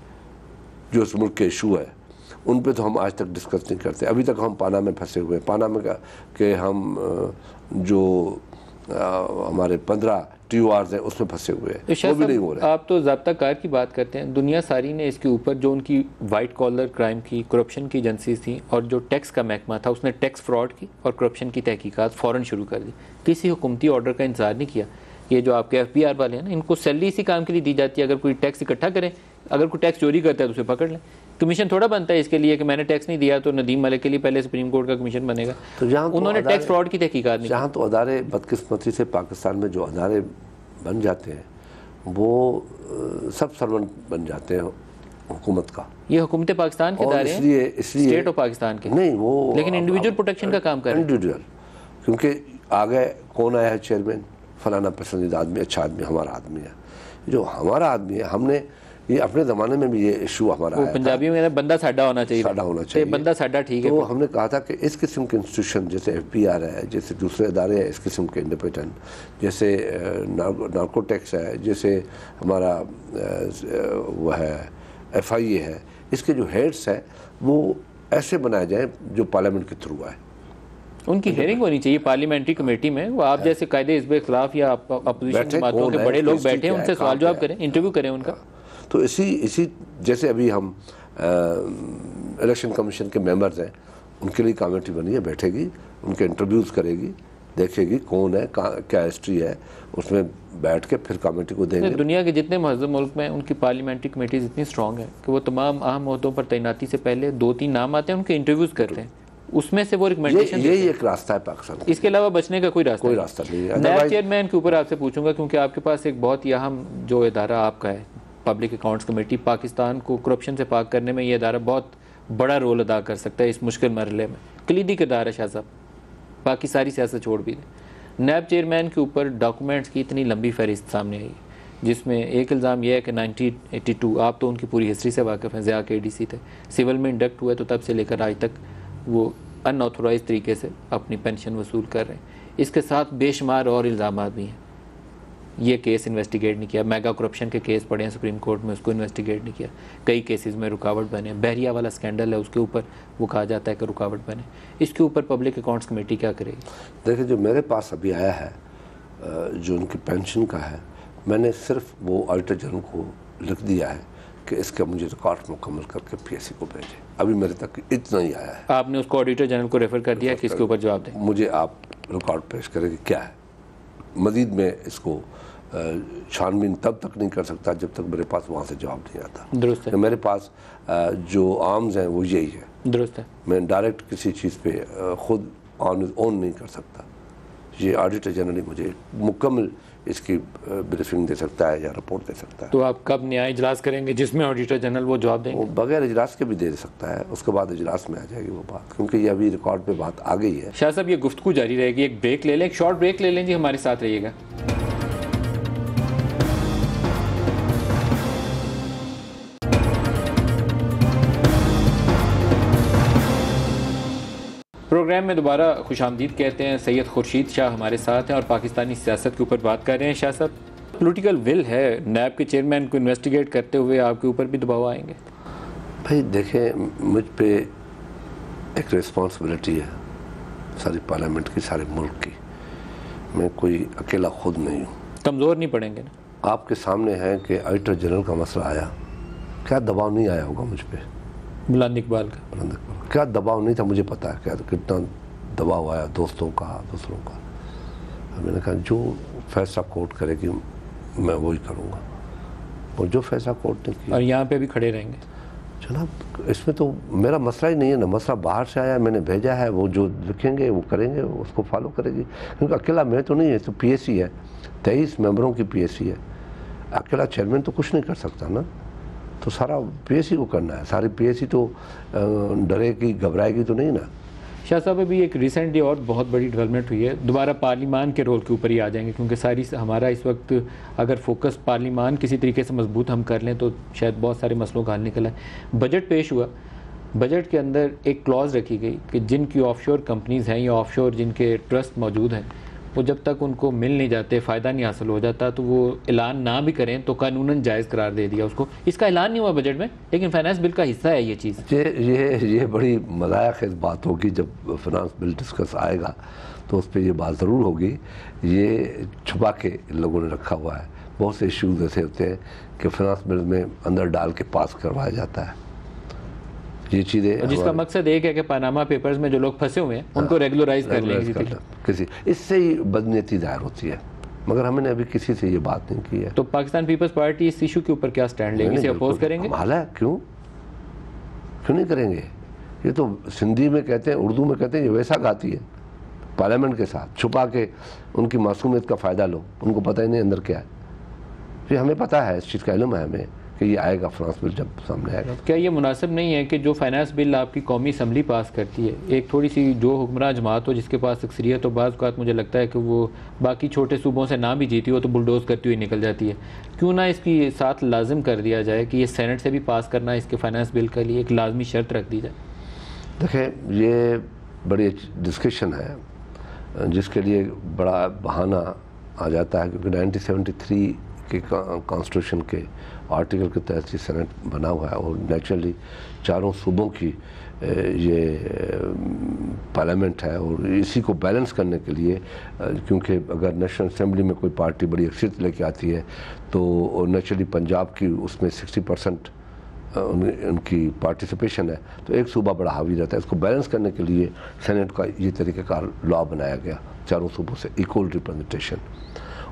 जो इस मुल्क के इशू है। उन पे तो हम आज तक डिस्कस नहीं करते। अभी तक हम पाना में फंसे हुए हैं। पाना में के हम जो हमारे 15 TORs हैं उसमें फंसे हुए हैं, तो वो भी नहीं हो रहा है। आप तो ज़ाब्ता कार की बात करते हैं, दुनिया सारी ने इसके ऊपर जो उनकी वाइट कॉलर क्राइम की, करप्शन की एजेंसीज थी और जो टैक्स का महकमा था उसने टैक्स फ्रॉड की और करप्शन की तहकीकात फ़ौरन शुरू कर दी। किसी हुकूमती ऑर्डर का इंतजार नहीं किया। ये जो आपके FBI वाले हैं ना, इनको सैलरी इसी काम के लिए दी जाती है, अगर कोई टैक्स इकट्ठा करें, अगर कोई टैक्स चोरी करता है तो उसे पकड़ लें। कमीशन थोड़ा बनता है इसके लिए कि मैंने टैक्स नहीं दिया तो नदीम मलिक के लिए पहले सुप्रीम कोर्ट का कमीशन बनेगा। तो जहाँ उन्होंने टैक्स फ्रॉड की तहकीकात नहीं। जहाँ तो अदारे बदकिस्मती से पाकिस्तान में जो अदारे बन जाते हैं वो सब सर्वेंट बन जाते हैं हुकूमत का। ये हुकूमत पाकिस्तान के दायरे हैं, इसलिए स्टेट ऑफ पाकिस्तान के नहीं, वो लेकिन इंडिविजुअल प्रोटेक्शन का काम कर रहे हैं। इंडिविजुअल, क्योंकि आगे कौन आया है चेयरमैन, फलाना पसंदीदा आदमी, अच्छा आदमी, हमारा आदमी है। जो हमारा आदमी है, हमने ये अपने ज़माने में भी ये इशू हमारा आया था। पंजाबी में बंदा साडा होना चाहिए, साडा होना चाहिए, बंदा साडा ठीक है। तो हमने कहा था कि इस किस्म के इंस्टीट्यूशन जैसे FBR है, जैसे दूसरे इदारे हैं इस किस्म के इंडिपेंडेंट, जैसे नार्को टैक्स है, जैसे हमारा वो है FIA है, इसके जो हेड्स है वो ऐसे बनाए जाएँ जो पार्लियामेंट के थ्रू आए। उनकी हेयरिंग होनी चाहिए पार्लियामेंट्री कमेटी में। वो आप जैसे कायदे हिज़्ब खिलाफ या अपोजिशन जमातों के बड़े लोग बैठे हैं, उनसे सवाल जवाब करें, इंटरव्यू करें उनका। तो इसी जैसे अभी हम इलेक्शन कमीशन के मेंबर्स हैं, उनके लिए कमेटी बनी है, बैठेगी, उनके इंटरव्यूज़ करेगी, देखेगी कौन है, क्या हिस्ट्री है, उसमें बैठ के फिर कमेटी को देंगे। दुनिया के जितने महज़ूब मुल्क में उनकी पार्लियामेंट्री कमेटीज़ इतनी स्ट्रॉन्ग है कि वो तमाम अहम ओहदों पर तैनाती से पहले 2-3 नाम आते हैं, उनके इंटरव्यूज़ करते हैं, उसमें से वो रिकमेंडेशन। यही एक रास्ता है पाकिस्तान, इसके अलावा बचने का कोई रास्ता नहीं है। नैब चेयरमैन के ऊपर आपसे पूछूंगा, क्योंकि आपके पास एक बहुत ही अहम जो इदारा आपका है, पब्लिक अकाउंट्स कमेटी, पाकिस्तान को करप्शन से पाक करने में ये इदारा बहुत बड़ा रोल अदा कर सकता है इस मुश्किल मरहले में। कलीदी किरदार है शाह साहब, बाकी सारी सियासत छोड़ भी दें। नैब चेयरमैन के ऊपर डॉक्यूमेंट्स की इतनी लंबी फहरिस्त सामने आई, जिसमें एक इल्ज़ाम यह है कि 1982, आप तो उनकी पूरी हिस्ट्री से वाकिफ़ हैं, ज़िया के ADC थे, सिविल में इंडक्ट हुए तो तब से लेकर आज तक वो अनऑथोराइज तरीके से अपनी पेंशन वसूल कर रहे हैं। इसके साथ बेशुमार और इल्ज़ाम भी हैं। ये केस इन्वेस्टिगेट नहीं किया, मेगा करप्शन के केस पड़े हैं सुप्रीम कोर्ट में, उसको इन्वेस्टिगेट नहीं किया। कई केसेस में रुकावट बने, बहरिया वाला स्कैंडल है उसके ऊपर वो कहा जाता है कि रुकावट बने। इसके ऊपर पब्लिक अकाउंट्स कमेटी क्या करेगी? देखिए, जो मेरे पास अभी आया है जो उनकी पेंशन का है, मैंने सिर्फ वो ऑडिटर जनरल को लिख दिया है कि इसका मुझे रिकॉर्ड मुकम्मल करके PSC को भेजें। अभी मेरे तक इतना ही आया है। आपने उसको ऑडिटर जनरल को रेफर कर दिया कि इसके ऊपर जवाब दें? मुझे आप रिकॉर्ड पेश करें कि क्या है। मजीद में इसको छानबीन तब तक नहीं कर सकता जब तक मेरे पास वहाँ से जवाब नहीं आता। दुरुस्त है। मेरे पास जो आर्म्स हैं वो यही है। दुरुस्त है। मैं डायरेक्ट किसी चीज़ पे खुद ऑन नहीं कर सकता। ये ऑडिटर जनरल ही मुझे मुकम्मल इसकी ब्रीफिंग दे सकता है या रिपोर्ट दे सकता है। तो आप कब न्याय इजलास करेंगे जिसमें ऑडिटर जनरल वो जवाब देंगे? वो बगैर इजलास के भी दे सकता है, उसके बाद इजलास में आ जाएगी वो बात, क्योंकि ये अभी रिकॉर्ड पे बात आ गई है। शाह साहब, ये गुफ्तगू जारी रहेगी, एक ब्रेक ले लें, एक शॉर्ट ब्रेक ले लें जी, हमारे साथ रहिएगा। प्रोग्राम में दोबारा खुशामदीद कहते हैं। सैयद खुर्शीद शाह हमारे साथ हैं और पाकिस्तानी सियासत के ऊपर बात कर रहे हैं। शाह साहब, पॉलिटिकल विल है, नैब के चेयरमैन को इन्वेस्टिगेट करते हुए आपके ऊपर भी दबाव आएंगे? भाई देखें, मुझ पे एक रिस्पॉन्सिबिलिटी है सारी पार्लियामेंट की, सारे मुल्क की। मैं कोई अकेला खुद नहीं हूँ। कमज़ोर नहीं पड़ेंगे ना? आपके सामने है कि ऑडिटर जनरल का मसला आया, क्या दबाव नहीं आया होगा मुझ पर? बुलंद इकबाल का क्या दबाव नहीं था, मुझे पता है क्या कितना दबाव आया दोस्तों का, दूसरों का। मैंने कहा जो फैसला कोर्ट करेगी मैं वही करूँगा, और जो फैसला कोर्ट ने किया। और यहाँ पे भी खड़े रहेंगे जनाब, इसमें तो मेरा मसला ही नहीं है ना। मसला बाहर से आया, मैंने भेजा है, वो जो लिखेंगे वो करेंगे, उसको फॉलो करेगी। क्योंकि अकेला मैं तो नहीं है, तो PSC है, 23 मेंबरों की PSC है। अकेला चेयरमैन तो कुछ नहीं कर सकता ना, तो सारा PSC को करना है। सारी PSC तो डरेगी घबराएगी तो नहीं ना। शाह साहब, अभी एक रिसेंटली और बहुत बड़ी डेवलपमेंट हुई है, दोबारा पार्लिमान के रोल के ऊपर ही आ जाएंगे, क्योंकि सारी हमारा इस वक्त अगर फोकस पार्लिमान किसी तरीके से मजबूत हम कर लें तो शायद बहुत सारे मसलों का हल निकला है। बजट पेश हुआ, बजट के अंदर एक क्लॉज रखी गई कि जिनकी ऑफशोर कंपनीज़ हैं या ऑफशोर जिनके ट्रस्ट मौजूद हैं, वो जब तक उनको मिल नहीं जाते, फ़ायदा नहीं हासिल हो जाता, तो वो ऐलान ना भी करें तो कानूनन जायज़ करार दे दिया उसको। इसका ऐलान नहीं हुआ बजट में, लेकिन फाइनेंस बिल का हिस्सा है ये चीज़। ये बड़ी मज़ाक़ बात होगी जब फाइनेंस बिल डिस्कस आएगा तो उस पर ये बात ज़रूर होगी। ये छुपा के इन लोगों ने रखा हुआ है। बहुत से इश्यूज ऐसे होते हैं कि फाइनेंस बिल में अंदर डाल के पास करवाया जाता है ये चीज़ें, जिसका मकसद एक है कि पनामा पेपर्स में जो लोग फंसे हुए हैं उनको रेगुलराइज कर लेंगे किसी, इससे ही बदनीयती जाहिर होती है। मगर हमने अभी किसी से ये बात नहीं की है। तो पाकिस्तान पीपल्स पार्टी इस इशू के ऊपर क्या स्टैंड लेगी? इसे अपोज करेंगे? हालांकि क्यों नहीं करेंगे? ये तो सिंधी में कहते हैं, उर्दू में कहते हैं, ये वैसा गाती है पार्लियामेंट के साथ छुपा के उनकी मासूमियत का फ़ायदा लो। उनको पता ही नहीं अंदर क्या है। ये हमें पता है, इस चीज़ का इल्म है हमें कि ये आएगा फाइनेंस बिल जब सामने आएगा। क्या ये मुनासिब नहीं है कि जो फाइनेंस बिल आपकी कौमी असम्बली पास करती है, एक थोड़ी सी जो हुक्मरान जमात हो जिसके पास अक्सरियत हो, बाज़ औक़ात मुझे लगता है कि वो बाकी छोटे सूबों से ना भी जीती हो तो बुलडोज़ करती हुई निकल जाती है, क्यों ना इसकी साथ लाजिम कर दिया जाए कि ये सेनेट से भी पास करना इसके फाइनेंस बिल के लिए एक लाजमी शर्त रख दी जाए? देखें, ये बड़ी डिस्कशन है जिसके लिए बड़ा बहाना आ जाता है, क्योंकि 1973 के कॉन्स्टिट्यूशन के आर्टिकल के तहत ये सेनेट बना हुआ है और नेचुरली चारों सूबों की ये पार्लियामेंट है। और इसी को बैलेंस करने के लिए, क्योंकि अगर नेशनल असेंबली में कोई पार्टी बड़ी अक्सरियत लेके आती है तो नेचुरली पंजाब की उसमें 60% उनकी पार्टिसिपेशन है, तो एक सूबा बड़ा हावी रहता है। इसको बैलेंस करने के लिए सेनेट का ये तरीक़ाकार लॉ बनाया गया, चारों सूबों से इक्वल रिप्रेजेंटेशन।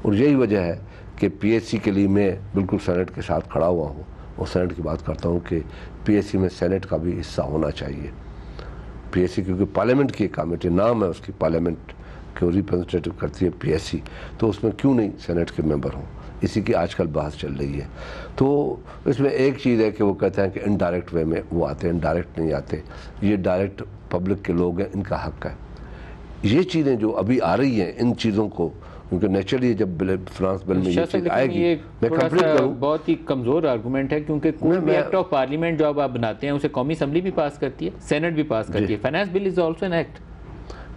और यही वजह है कि पीएससी के लिए मैं बिल्कुल सेनेट के साथ खड़ा हुआ हूँ और सेनेट की बात करता हूँ कि पीएससी में सेनेट का भी हिस्सा होना चाहिए। पीएससी क्योंकि पार्लियामेंट की एक कमेटी, नाम है उसकी, पार्लियामेंट को रिप्रेजेंटेटिव करती है पीएससी, तो उसमें क्यों नहीं सेनेट के मेंबर हों? इसी की आजकल बहस चल रही है। तो इसमें एक चीज़ है कि वो कहते हैं कि इनडायरेक्ट वे में वो आते हैं, इनडायरेक्ट नहीं आते। ये डायरेक्ट पब्लिक के लोग हैं, इनका हक है। ये चीज़ें जो अभी आ रही हैं, इन चीज़ों को, क्योंकि नेचुरली जब फ्रांस बिल में ये चीज़ आएगी, मैं कंप्लीट करूँ, बहुत ही कमज़ोर आर्गूमेंट है, क्योंकि कोई भी एक्ट ऑफ पार्लियामेंट जो आप बनाते हैं उसे कौमी असम्बली भी पास करती है, सेनेट भी पास करती है। Finance bill is also an act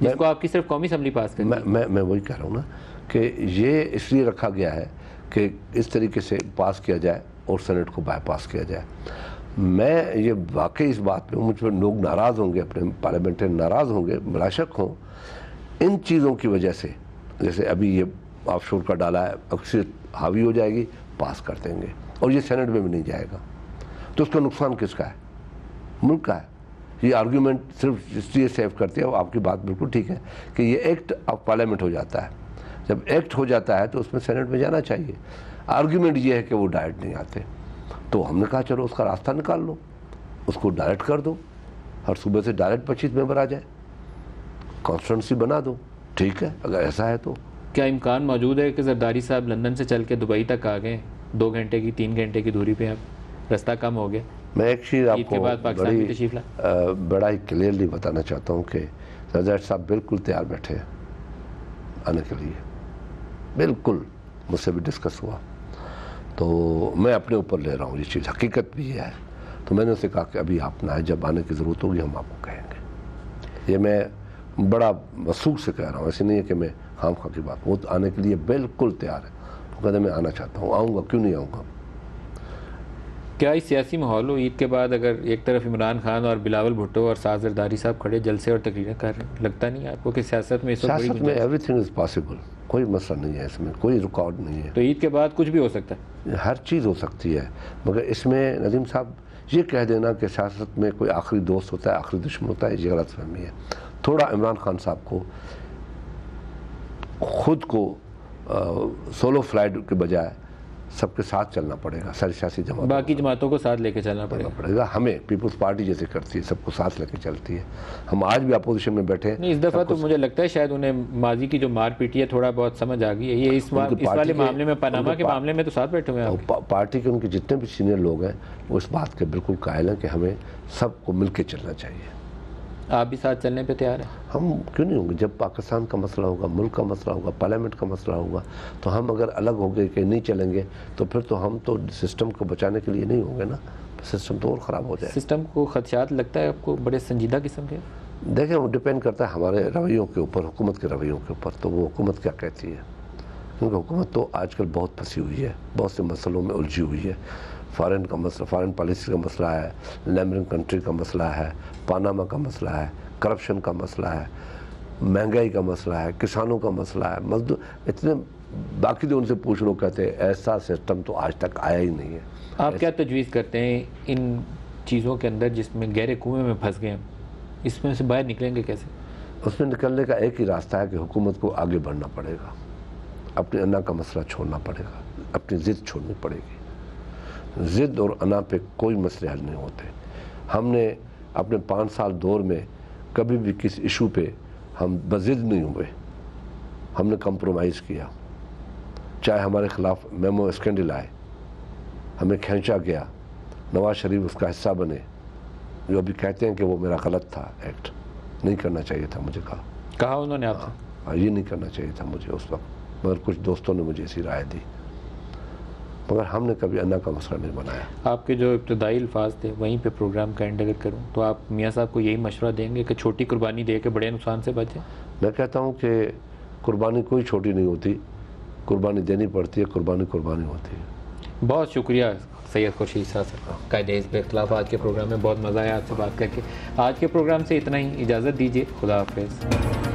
जिसको आपकी सिर्फ कौमी असम्बली पास करती है। मैं वही कह रहा हूँ ना कि ये इसलिए रखा गया है कि इस तरीके से पास किया जाए और सेनेट को बाईपास किया जाए। मैं ये वाकई इस बात पे मुझ पर लोग नाराज़ होंगे, अपने पार्लियामेंटेरियन नाराज़ होंगे, बेशक हों, इन चीज़ों की वजह से। जैसे अभी ये ऑफशोर का डाला है, अक्सर हावी हो जाएगी, पास कर देंगे और ये सेनेट में भी नहीं जाएगा, तो उसका नुकसान किसका है? मुल्क का है। ये आर्गूमेंट सिर्फ इसलिए सेव करती है, आपकी बात बिल्कुल ठीक है कि ये एक्ट ऑफ पार्लियामेंट हो जाता है। जब एक्ट हो जाता है तो उसमें सेनेट में जाना चाहिए। आर्गूमेंट ये है कि वो डायरेक्ट नहीं आते, तो हमने कहा चलो उसका रास्ता निकाल लो, उसको डायरेक्ट कर दो, हर सूबे से डायरेक्ट 25 मेंबर आ जाए, कॉन्स्टिट्यूंसी बना दो। ठीक है, अगर ऐसा है तो क्या इम्कान मौजूद है कि जरदारी साहब लंदन से चल के दुबई तक आ गए? 2 घंटे की 3 घंटे की दूरी पे, अब रास्ता कम हो गया। मैं एक चीज़ आपको बड़ा ही क्लियरली बताना चाहता हूँ कि जरदारी साहब बिल्कुल तैयार बैठे हैं आने के लिए, बिल्कुल। मुझसे भी डिस्कस हुआ, तो मैं अपने ऊपर ले रहा हूँ ये चीज़, हकीकत भी ये है। तो मैंने उसे कहा कि अभी आप ना आए, जब आने की ज़रूरत होगी हम आपको कहेंगे। ये मैं बड़ा वसूख से कह रहा हूँ, ऐसे नहीं है कि मैं खाम खा की बात, वो तो आने के लिए बिल्कुल तैयार है। तो कहते मैं आना चाहता हूँ, आऊँगा, क्यों नहीं आऊँगा। क्या इस सियासी माहौल हो, ईद के बाद अगर एक तरफ इमरान खान और बिलावल भुट्टो और साथ जरदारी साहब खड़े जलसे और तकरीरें कर रहे हैं, लगता नहीं है आपको कि सियासत में सियासत में एवरीथिंग इज़ पॉसिबल, कोई मसला नहीं है, इसमें कोई रिकॉर्ड नहीं है। तो ईद के बाद कुछ भी हो सकता है, हर चीज़ हो सकती है। मगर इसमें नदीम साहब ये कह देना कि सियासत में कोई आखिरी दोस्त होता है, आखिरी दुश्मन होता है, ये गलत फहमी है। थोड़ा इमरान खान साहब को खुद को सोलो फ्लाइट के बजाय सबके साथ चलना पड़ेगा, सारी सियासी जमात, बाकी जमातों को साथ लेके चलना पड़ेगा। हमें पीपल्स पार्टी जैसे करती है, सबको साथ लेके चलती है। हम आज भी अपोजिशन में बैठे हैं। नहीं, इस दफ़ा तो मुझे लगता है शायद उन्हें माजी की जो मार पीटी है थोड़ा बहुत समझ आ गई है। ये इस वाले मामले में, पनामा के मामले में तो साथ बैठे हुए हैं। पार्टी के उनके जितने भी सीनियर लोग हैं वो इस बात के बिल्कुल कायल हैं कि हमें सबको मिल के चलना चाहिए। आप भी साथ चलने पे तैयार हैं? हम क्यों नहीं होंगे? जब पाकिस्तान का मसला होगा, मुल्क का मसला होगा, पार्लियामेंट का मसला होगा, तो हम अगर अलग हो गए कि नहीं चलेंगे तो फिर तो हम तो सिस्टम को बचाने के लिए नहीं होंगे ना, सिस्टम तो और ख़राब हो जाए। सिस्टम को खदशात लगता है आपको बड़े संजीदा किस्म के? देखें, वो डिपेंड करता है हमारे रवैयों के ऊपर, हुकूमत के रवैयों के ऊपर। तो वो हुकूमत क्या कहती है, क्योंकि हुकूमत तो आजकल बहुत फंसी हुई है, बहुत से मसलों में उलझी हुई है। फ़ॉरेन का मसला, फ़ॉरेन पॉलिसी का मसला है, नेबरिंग कंट्री का मसला है, पानामा का मसला है, करप्शन का मसला है, महंगाई का मसला है, किसानों का मसला है, मजदूर, इतने बाकी जो उनसे पूछ लो कहते हैं ऐसा सिस्टम तो आज तक आया ही नहीं है। आप क्या तजवीज़ करते हैं इन चीज़ों के अंदर जिसमें गहरे कुएं में फंस गए हम, इसमें से बाहर निकलेंगे कैसे? उसमें निकलने का एक ही रास्ता है कि हुकूमत को आगे बढ़ना पड़ेगा, अपने अना का मसला छोड़ना पड़ेगा, अपनी ज़िद छोड़नी पड़ेगी। ज़िद और अना पे कोई मसले हल नहीं होते। हमने अपने 5 साल दौर में कभी भी किसी इशू पे हम बज़िद नहीं हुए, हमने कंप्रोमाइज़ किया। चाहे हमारे ख़िलाफ़ मेमो स्कैंडल आए, हमें खींचा गया, नवाज शरीफ उसका हिस्सा बने, जो अभी कहते हैं कि वो मेरा गलत था, एक्ट नहीं करना चाहिए था मुझे, कहा उन्होंने आपसे? हाँ, ये नहीं करना चाहिए था मुझे उस वक्त, मगर कुछ दोस्तों ने मुझे ऐसी राय दी, मगर हमने कभी अन्ना का मसला नहीं बनाया। आपके जो इब्तदाई अल्फाज थे वहीं पे प्रोग्राम का एंड अगर करूँ तो आप मियाँ साहब को यही मशवरा देंगे कि छोटी कुर्बानी दे के बड़े नुकसान से बचें? मैं कहता हूँ कि कुर्बानी कोई छोटी नहीं होती, कुर्बानी देनी पड़ती है, कुर्बानी कुर्बानी होती है। बहुत शुक्रिया सैयद खुर्शीद शाह साहब, कायदे हिज़्ब इख्तिलाफ। आज के प्रोग्राम में बहुत मज़ा आया आपसे बात करके। आज के प्रोग्राम से इतना ही, इजाज़त दीजिए, खुदा हाफिज़।